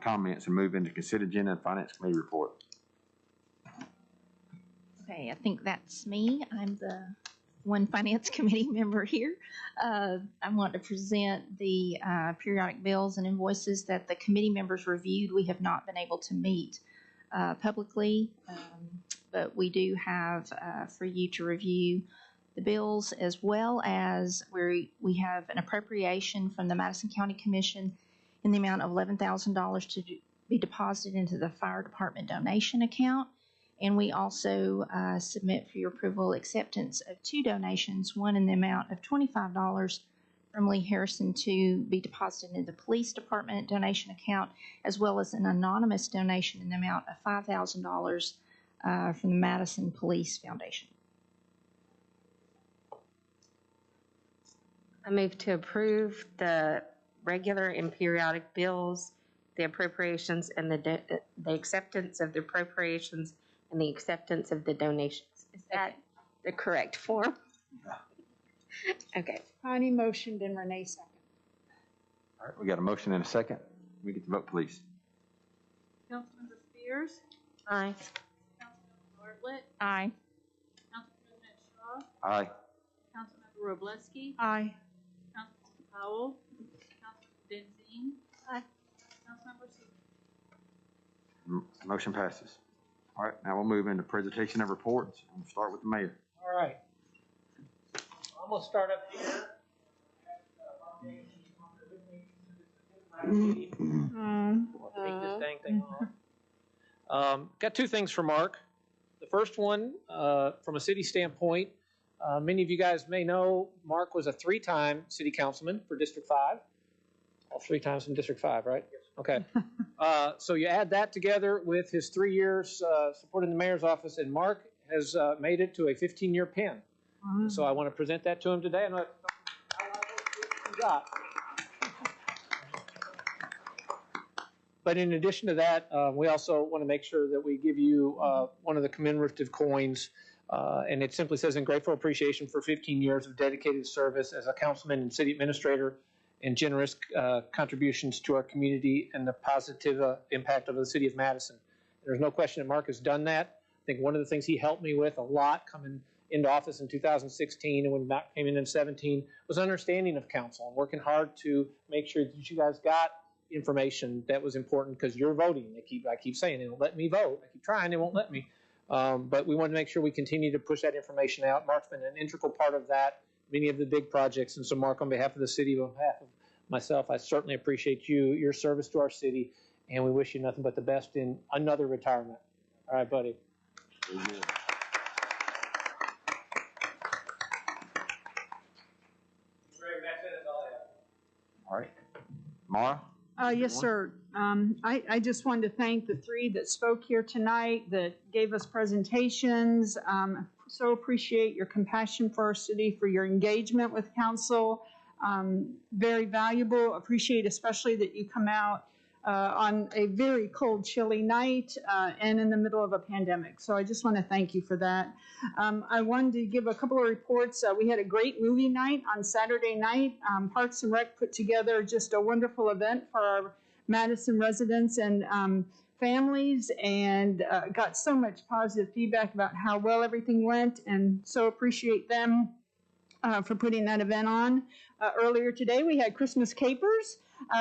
comments and move into consent agenda and finance committee report. Okay, I think that's me. I'm the one finance committee member here. I want to present the periodic bills and invoices that the committee members reviewed. We have not been able to meet publicly, but we do have for you to review the bills, as well as we have an appropriation from the Madison County Commission in the amount of $11,000 to be deposited into the fire department donation account. And we also submit for your approval acceptance of two donations, one in the amount of $25 from Lee Harrison to be deposited into the police department donation account, as well as an anonymous donation in the amount of $5,000 from the Madison Police Foundation. I move to approve the regular and periodic bills, the appropriations, and the acceptance of the appropriations and the acceptance of the donations. Is that the correct form? Okay. Connie motioned and Renee second. All right, we got a motion and a second. We get to vote, please. Councilmember Spears? Aye. Councilmember Bartlett? Aye. Council President Shaw? Aye. Councilmember Robleski? Aye. Councilmember Powell? Councilmember Denzine? Aye. Councilmember Seaver? Motion passes. All right, now we'll move into presentation of reports. We'll start with the mayor. All right. I'm going to start up here. Take this dang thing off. Got two things for Mark. The first one, from a city standpoint, many of you guys may know Mark was a 3-time city councilman for District 5. All 3 times in District 5, right? Yes. Okay. So you add that together with his 3 years supporting the mayor's office, and Mark has made it to a 15-year pin. So I want to present that to him today. And but in addition to that, we also want to make sure that we give you one of the commemorative coins, and it simply says, "In grateful appreciation for 15 years of dedicated service as a councilman and city administrator, and generous contributions to our community and the positive impact of the city of Madison." There's no question that Mark has done that. I think one of the things he helped me with a lot coming into office in 2016 and when Matt came in 17 was understanding of council and working hard to make sure that you guys got information that was important, because you're voting. I keep saying they won't let me vote. I keep trying, they won't let me. But we want to make sure we continue to push that information out. Mark's been an integral part of that, many of the big projects. And so, Mark, on behalf of the city, on behalf of myself, I certainly appreciate your service to our city, and we wish you nothing but the best in another retirement. All right, buddy. All right. Mara? Yes, sir. I just wanted to thank the 3 that spoke here tonight, that gave us presentations. So appreciate your compassion for our city, for your engagement with council. Very valuable. Appreciate especially that you come out on a very cold, chilly night and in the middle of a pandemic. So I just want to thank you for that. I wanted to give a couple of reports. We had a great movie night on Saturday night. Parks and Rec put together just a wonderful event for our Madison residents and families, and got so much positive feedback about how well everything went, and so appreciate them for putting that event on. Earlier today we had Christmas capers.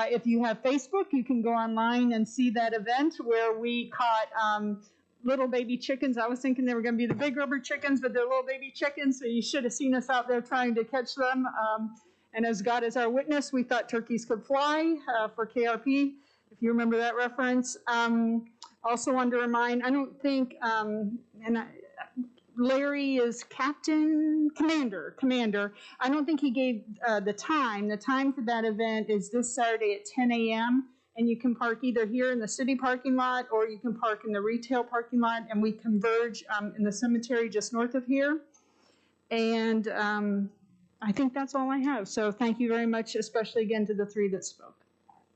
If you have Facebook, you can go online and see that event where we caught little baby chickens. I was thinking they were going to be the big rubber chickens, but they're little baby chickens, so you should have seen us out there trying to catch them. And as God is our witness, we thought turkeys could fly for KRP, if you remember that reference. Also wanted to remind, I don't think, Larry is commander. I don't think he gave the time. The time for that event is this Saturday at 10 a.m. And you can park either here in the city parking lot or you can park in the retail parking lot. And we converge in the cemetery just north of here. And I think that's all I have. So thank you very much, especially again to the 3 that spoke.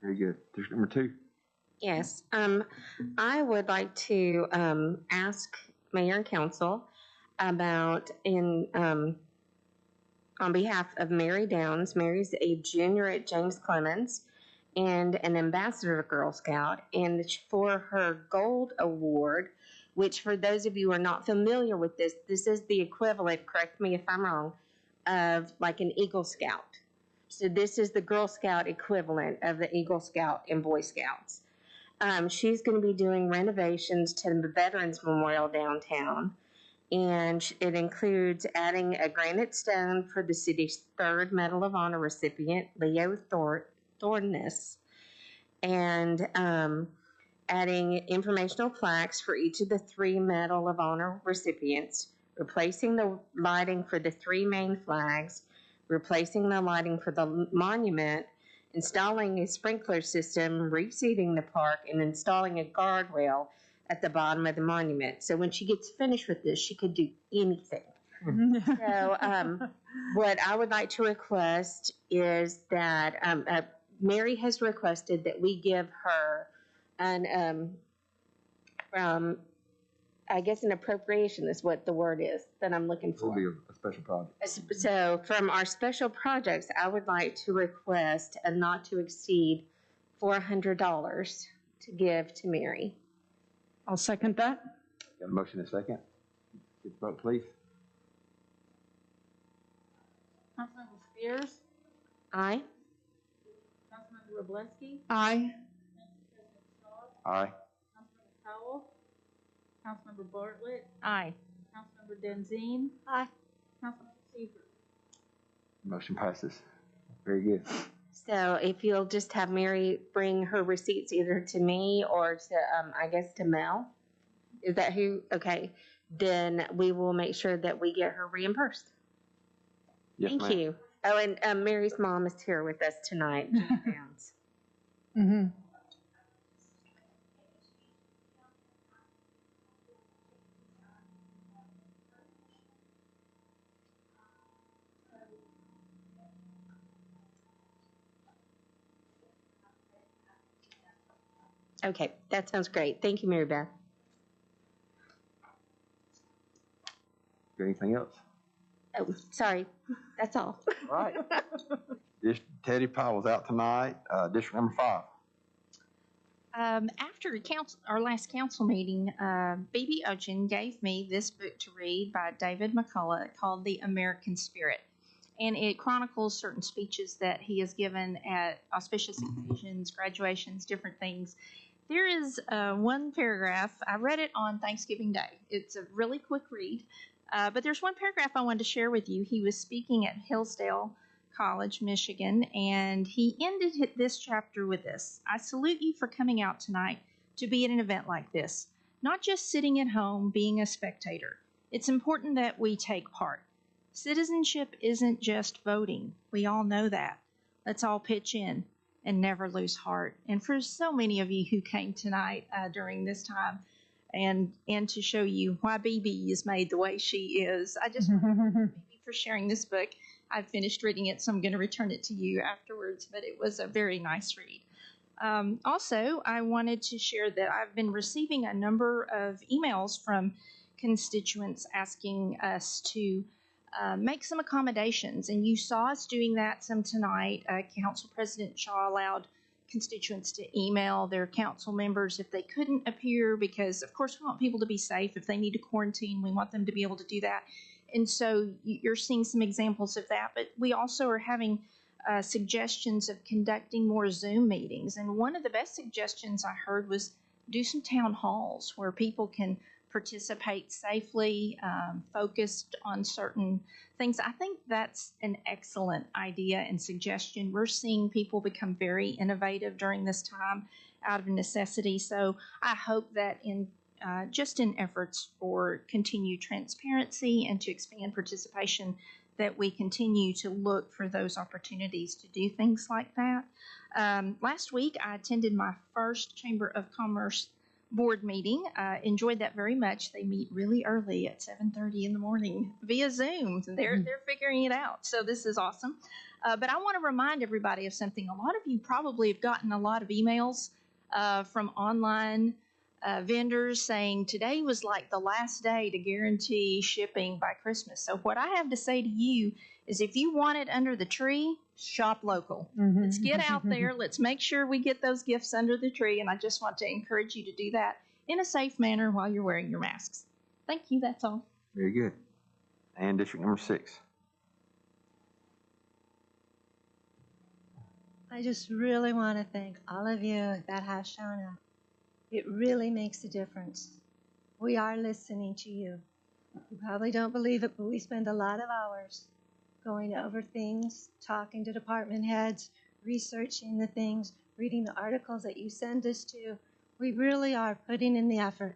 Very good. District number 2. Yes. I would like to ask Mayor and Council about, on behalf of Mary Downs. Mary's a junior at James Clemens, and an ambassador Girl Scout. And for her gold award, which for those of you who are not familiar with this, this is the equivalent, correct me if I'm wrong, of like an Eagle Scout. So this is the Girl Scout equivalent of the Eagle Scout and Boy Scouts. She's going to be doing renovations to the Veterans Memorial downtown, and it includes adding a granite stone for the city's 3rd Medal of Honor recipient, Leo Thorness, and adding informational plaques for each of the 3 Medal of Honor recipients, replacing the lighting for the 3 main flags, replacing the lighting for the monument, installing a sprinkler system, reseeding the park, and installing a guardrail at the bottom of the monument. So when she gets finished with this, she could do anything. So what I would like to request is that Mary has requested that we give her an I guess an appropriation is what the word is that I'm looking It will for. be a special project. So from our special projects, I would like to request a not to exceed $400 to give to Mary. I'll second that. Got a motion and a second? Get the vote, please. Councilmember Spears, Aye. Councilmember Robleski, Aye. Council President Shaw, Aye. Councilmember Powell, Councilmember Bartlett, Aye. Councilmember Denzine, Aye. Councilmember Seaver. Motion passes. Very good. So if you'll just have Mary bring her receipts either to me or to, I guess, to Mel. Is that who? Okay. Then we will make sure that we get her reimbursed. Yes, Thank ma'am. you. Oh, and Mary's mom is here with us tonight. Jean Downs. Mm-hmm. Okay, that sounds great. Thank you, Mary Beth. Got anything else? Oh, sorry. That's all. All right. Teddy Powell's out tonight, district number 5. After our last council meeting, B.B. Ochen gave me this book to read by David McCullough called The American Spirit. And it chronicles certain speeches that he has given at auspicious occasions, graduations, different things. There is one paragraph, I read it on Thanksgiving Day. It's a really quick read, but there's one paragraph I wanted to share with you. He was speaking at Hillsdale College, Michigan, and he ended this chapter with this: I salute you for coming out tonight to be at an event like this, not just sitting at home being a spectator. It's important that we take part. Citizenship isn't just voting. We all know that. Let's all pitch in and never lose heart. And for so many of you who came tonight during this time, and to show you why BB is made the way she is, I just want to thank BB for sharing this book. I've finished reading it, so I'm going to return it to you afterwards, but it was a very nice read. Also, I wanted to share that I've been receiving a number of emails from constituents asking us to make some accommodations, and you saw us doing that some tonight. Council President Shaw allowed constituents to email their council members if they couldn't appear, because of course we want people to be safe. If they need to quarantine, we want them to be able to do that. And so you're seeing some examples of that, but we also are having suggestions of conducting more Zoom meetings. And one of the best suggestions I heard was do some town halls where people can participate safely, focused on certain things. I think that's an excellent idea and suggestion. We're seeing people become very innovative during this time out of necessity. So I hope that in efforts for continued transparency and to expand participation, that we continue to look for those opportunities to do things like that. Last week, I attended my first Chamber of Commerce board meeting. Enjoyed that very much. They meet really early at 7:30 in the morning via Zoom. They're figuring it out. So this is awesome. But I want to remind everybody of something. A lot of you probably have gotten a lot of emails from online vendors saying today was like the last day to guarantee shipping by Christmas. So what I have to say to you is if you want it under the tree, shop local. Let's get out there. Let's make sure we get those gifts under the tree. And I just want to encourage you to do that in a safe manner while you're wearing your masks. Thank you. That's all. Very good. And district number 6. I just really want to thank all of you that have shown up. It really makes a difference. We are listening to you. You probably don't believe it, but we spend a lot of hours going over things, talking to department heads, researching the things, reading the articles that you send us to. We really are putting in the effort,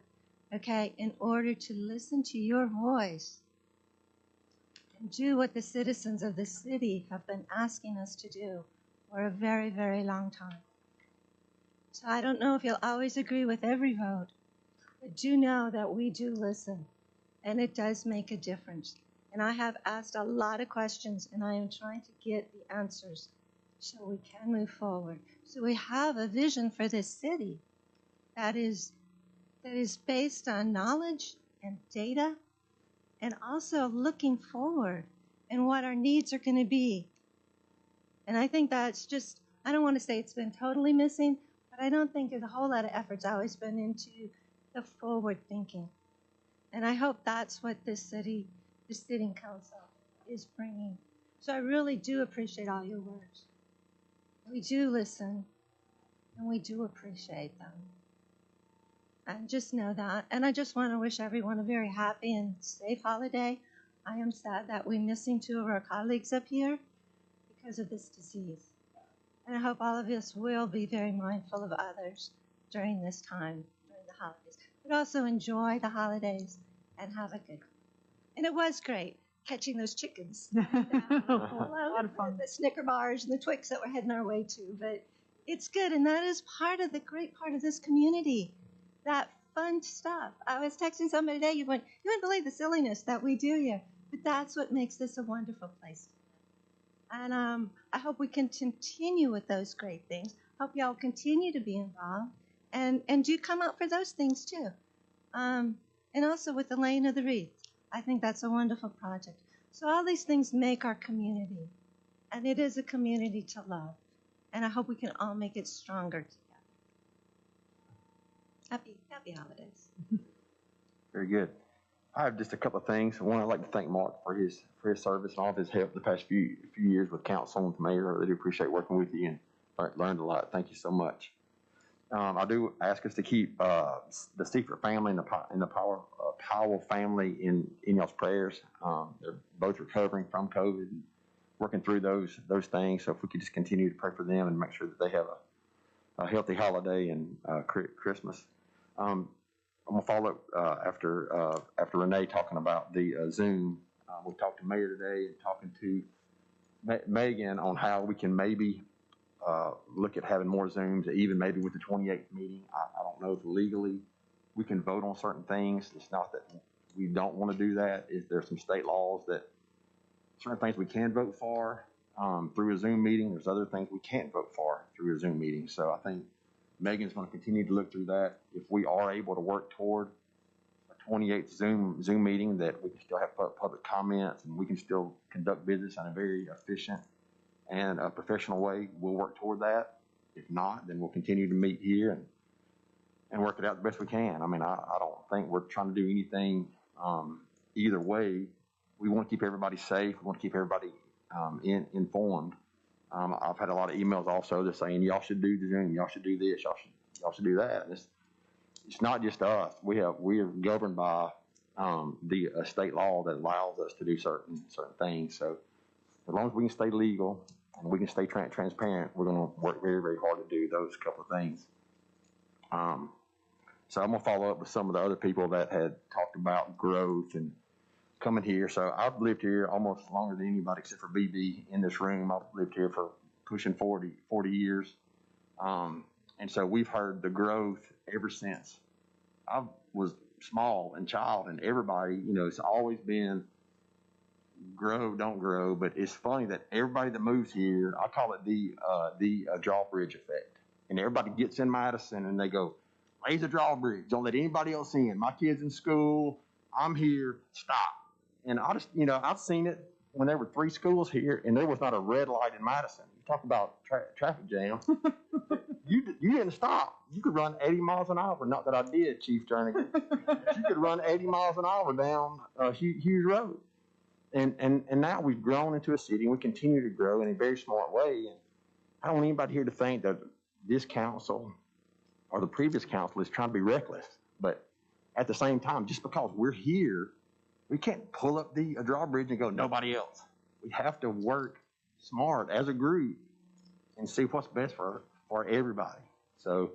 okay, in order to listen to your voice and do what the citizens of the city have been asking us to do for a very, very long time. So I don't know if you'll always agree with every vote, but do know that we do listen, and it does make a difference. And I have asked a lot of questions, and I am trying to get the answers so we can move forward. So we have a vision for this city that is based on knowledge and data, and also looking forward and what our needs are going to be. And I think that's just, I don't want to say it's been totally missing, but I don't think there's a whole lot of effort's always been into the forward thinking. And I hope that's what this sitting council is bringing. So I really do appreciate all your words. We do listen, and we do appreciate them. And just know that. And I just want to wish everyone a very happy and safe holiday. I am sad that we're missing 2 of our colleagues up here because of this disease. And I hope all of us will be very mindful of others during this time, during the holidays. But also enjoy the holidays and have a good one. And it was great catching those chickens. A lot of fun. The Snicker bars and the Twix that we're heading our way to. But it's good, and that is part of the great part of this community. That fun stuff. I was texting somebody today, you wouldn't believe the silliness that we do here. But that's what makes this a wonderful place. And I hope we can continue with those great things. Hope y'all continue to be involved. And do come out for those things too. And also with the laying of the wreath. I think that's a wonderful project. So all these things make our community. And it is a community to love. And I hope we can all make it stronger together. Happy holidays. Very good. I have just a couple of things. One, I'd like to thank Mark for his service and all of his help the past few years with council and with the mayor. I really do appreciate working with you and learned a lot. Thank you so much. I do ask us to keep the Seifert family and the Powell family in y'all's prayers. They're both recovering from COVID and working through those things. So if we could just continue to pray for them and make sure that they have a healthy holiday and Christmas. I'm gonna follow up after Renee talking about the Zoom. We talked to Mayor today and talking to Megan on how we can maybe look at having more Zooms, even maybe with the 28th meeting. I don't know if legally we can vote on certain things. It's not that we don't want to do that. There's some state laws that certain things we can vote for through a Zoom meeting. There's other things we can't vote for through a Zoom meeting. So I think Megan's going to continue to look through that. If we are able to work toward a 28th Zoom meeting, that we can still have public comments and we can still conduct business in a very efficient and a professional way, we'll work toward that. If not, then we'll continue to meet here and work it out the best we can. I mean, I don't think we're trying to do anything either way. We want to keep everybody safe. We want to keep everybody informed. I've had a lot of emails also that saying y'all should do the Zoom, y'all should do this, y'all should do that. It's not just us. We are governed by the state law that allows us to do certain things. So as long as we can stay legal and we can stay transparent, we're going to work very, very hard to do those couple of things. So I'm going to follow up with some of the other people that had talked about growth and coming here. So I've lived here almost longer than anybody except for BB in this room. I've lived here for pushing 40 years. And so we've heard the growth ever since I was small and child, and everybody, it's always been grow, don't grow. But it's funny that everybody that moves here, I call it the drawbridge effect. And everybody gets in Madison and they go, raise the drawbridge. Don't let anybody else in. My kid's in school. I'm here. Stop. And I just, I've seen it when there were 3 schools here and there was not a red light in Madison. You talk about traffic jam. You didn't stop. You could run 80 miles an hour. Not that I did, Chief Jernigan. You could run 80 miles an hour down a huge road. And now we've grown into a city and we continue to grow in a very smart way. And I don't want anybody here to think that this council or the previous council is trying to be reckless. But at the same time, just because we're here, we can't pull up the drawbridge and go, nobody else. We have to work smart as a group and see what's best for everybody. So